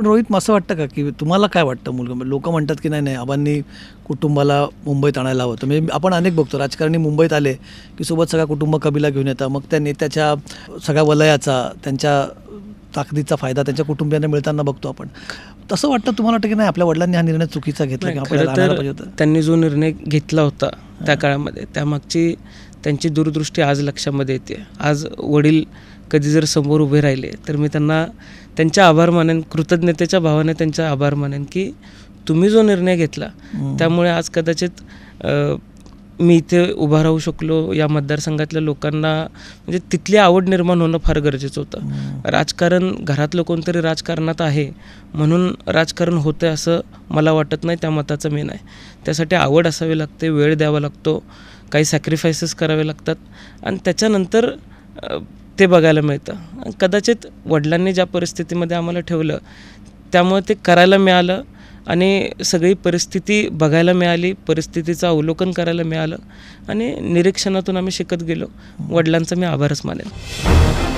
पण रोहित, मग असं वाटतं का की तुम्हाला काय वाटतं मुलगा, लोक म्हणतात की नाही नाही आबांनी कुटुंबाला मुंबईत आणायला हवं. तर म्हणजे आपण अनेक बघतो राजकारणी मुंबईत आले की सोबत सगळा कुटुंब कबिला घेऊन येतात, मग त्या नेत्याच्या सगळ्या वलयाचा, त्यांच्या ताकदीचा फायदा त्यांच्या कुटुंबियांना मिळताना बघतो आपण. तसं वाटतं तुम्हाला वाटतं की नाही आपल्या वडिलांनी हा निर्णय चुकीचा घेतला की आपल्याला खरं आणायला तर पाहिजे होतं? त्यांनी जो निर्णय घेतला होता त्या काळामध्ये, त्यामागची त्यांची दूरदृष्टी आज लक्षामध्ये येते. आज वडील कधी जर समोर उभे राहिले तर मी त्यांना त्यांच्या आभार मानेन, कृतज्ञतेच्या भावाने त्यांचा आभार मानेन की तुम्ही जो निर्णय घेतला त्यामुळे आज कदाचित मी इथे उभा राहू शकलो. या मतदारसंघातल्या लोकांना म्हणजे तिथली आवड निर्माण होणं फार गरजेचं होतं. राजकारण घरातलं कोणतरी राजकारणात आहे म्हणून राजकारण होतं असं मला वाटत नाही, त्या मताचं मी नाही. त्यासाठी आवड असावी लागते, वेळ द्यावा लागतो, काही सॅक्रिफायसेस करावे लागतात आणि त्याच्यानंतर ते बघायला मिळतं. कदाचित वडिलांनी ज्या परिस्थितीमध्ये आम्हाला ठेवलं त्यामुळे ते करायला मिळालं आणि सगळी परिस्थिती बघायला मिळाली, परिस्थितीचं अवलोकन करायला मिळालं आणि निरीक्षणातून आम्ही शिकत गेलो. वडिलांचा मी आभारच मानेन.